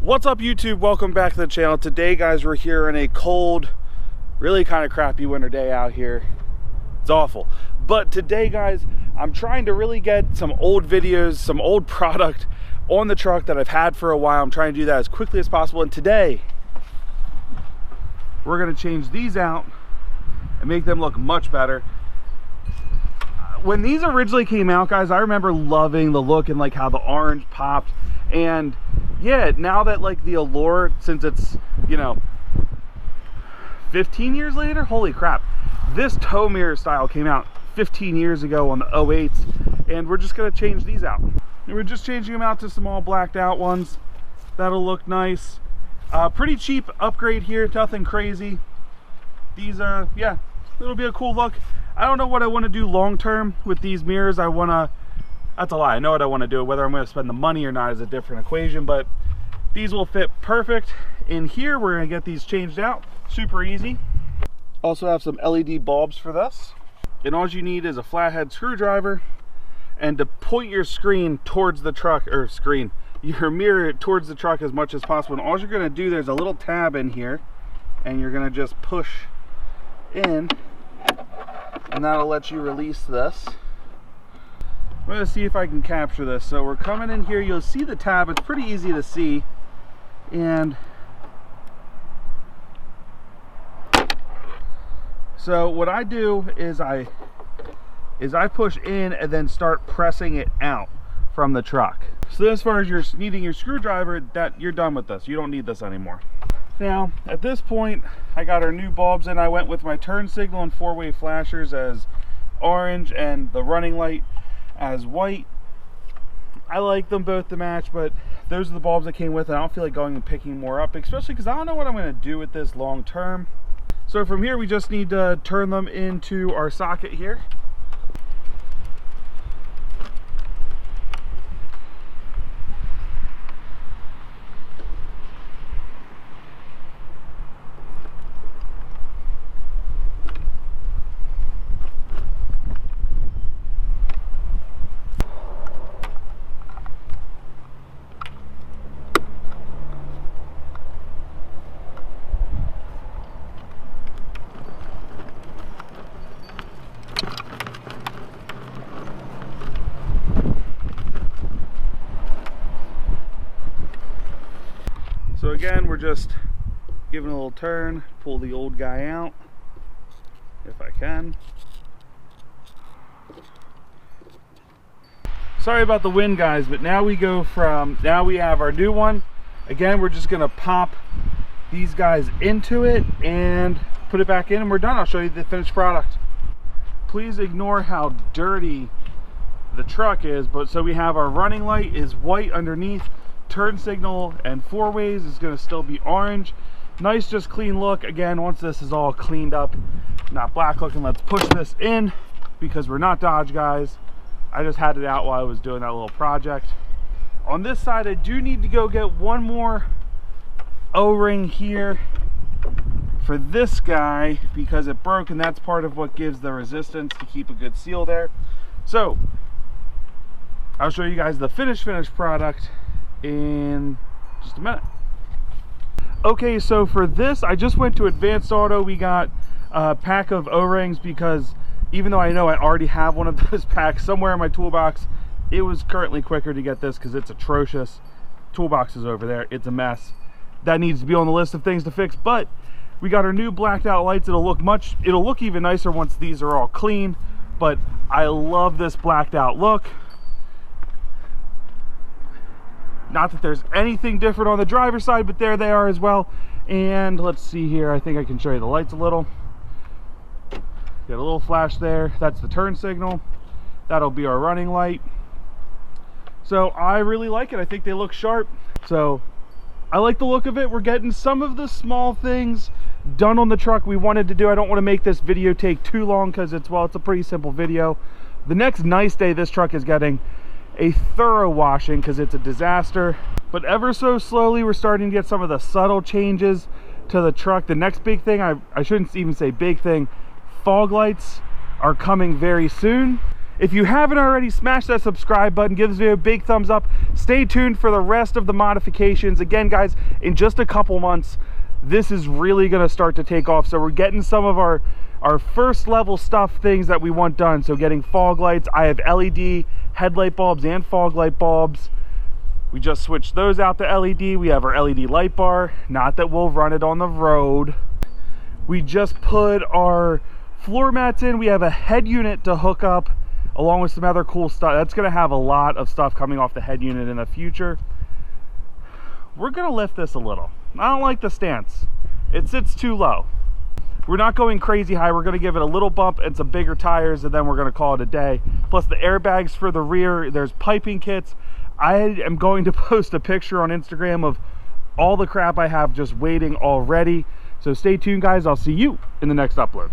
What's up YouTube? Welcome back to the channel. Today guys, we're here in a cold, really kind of crappy winter day out here. It's awful. But today guys, I'm trying to really get some old videos, some old product on the truck that I've had for a while. I'm trying to do that as quickly as possible. And today, we're gonna change these out and make them look much better. When these originally came out guys, I remember loving the look and like how the orange popped. And yeah, now that like the Allure, since it's, you know, 15 years later, holy crap, this tow mirror style came out 15 years ago on the 08s, and we're just gonna change these out. And we're just changing them out to some all blacked out ones. That'll look nice. Pretty cheap upgrade here, nothing crazy. These are, yeah, it'll be a cool look. I don't know what I want to do long term with these mirrors. That's a lie, I know what I want to do. Whether I'm going to spend the money or not is a different equation, but these will fit perfect in here. We're going to get these changed out, super easy. Also have some LED bulbs for this, and all you need is a flathead screwdriver and to point your screen towards the truck, or your mirror towards the truck as much as possible. And all you're going to do, there's a little tab in here, and you're going to just push in, and that'll let you release this. I'm going to see if I can capture this. So we're coming in here, you'll see the tab, it's pretty easy to see. And so what I do is I push in and then start pressing it out from the truck. So as far as you're needing your screwdriver, that you're done with this. You don't need this anymore. Now at this point, I got our new bulbs in. I went with my turn signal and four-way flashers as orange and the running light as white. I like them both to match, but those are the bulbs that came with it. I don't feel like going and picking more up, especially because I don't know what I'm going to do with this long term. So from here, we just need to turn them into our socket here. So again, we're just giving a little turn, pull the old guy out, if I can. Sorry about the wind guys, but now we have our new one. Again, we're just gonna pop these guys into it and put it back in and we're done. I'll show you the finished product. Please ignore how dirty the truck is, but so we have our running light is white underneath. Turn signal and four ways is going to still be orange. Nice, just clean look. Again, once this is all cleaned up, not black looking, let's push this in because we're not Dodge guys. I just had it out while I was doing that little project. On this side, I do need to go get one more O-ring here for this guy because it broke, and that's part of what gives the resistance to keep a good seal there. So I'll show you guys the finished product in just a minute. Okay, so for this, I just went to Advanced Auto. We got a pack of O-rings because even though I know I already have one of those packs somewhere in my toolbox, it was currently quicker to get this because it's atrocious. Toolbox is over there, it's a mess. That needs to be on the list of things to fix, but we got our new blacked out lights. It'll look even nicer once these are all clean, but I love this blacked out look. Not that there's anything different on the driver's side, but there they are as well. And let's see here, I think I can show you the lights a little. Got a little flash there, that's the turn signal. That'll be our running light. So I really like it, I think they look sharp. So I like the look of it. We're getting some of the small things done on the truck we wanted to do. I don't want to make this video take too long because it's a pretty simple video. The next nice day, this truck is getting a thorough washing because it's a disaster, but ever so slowly we're starting to get some of the subtle changes to the truck. The next big thing, I shouldn't even say big thing, fog lights are coming very soon. If you haven't already, smash that subscribe button, give this video a big thumbs up. Stay tuned for the rest of the modifications. Again, guys, in just a couple months, this is really going to start to take off. So we're getting some of our first level stuff, things that we want done. So getting fog lights. I have LED headlight bulbs and fog light bulbs. We just switched those out to LED. We have our LED light bar. Not that we'll run it on the road. We just put our floor mats in. We have a head unit to hook up along with some other cool stuff. That's going to have a lot of stuff coming off the head unit in the future. We're going to lift this a little. I don't like the stance. It sits too low. We're not going crazy high. We're going to give it a little bump and some bigger tires, and then we're going to call it a day. Plus the airbags for the rear. There's piping kits. I am going to post a picture on Instagram of all the crap I have just waiting already. So stay tuned, guys. I'll see you in the next upload.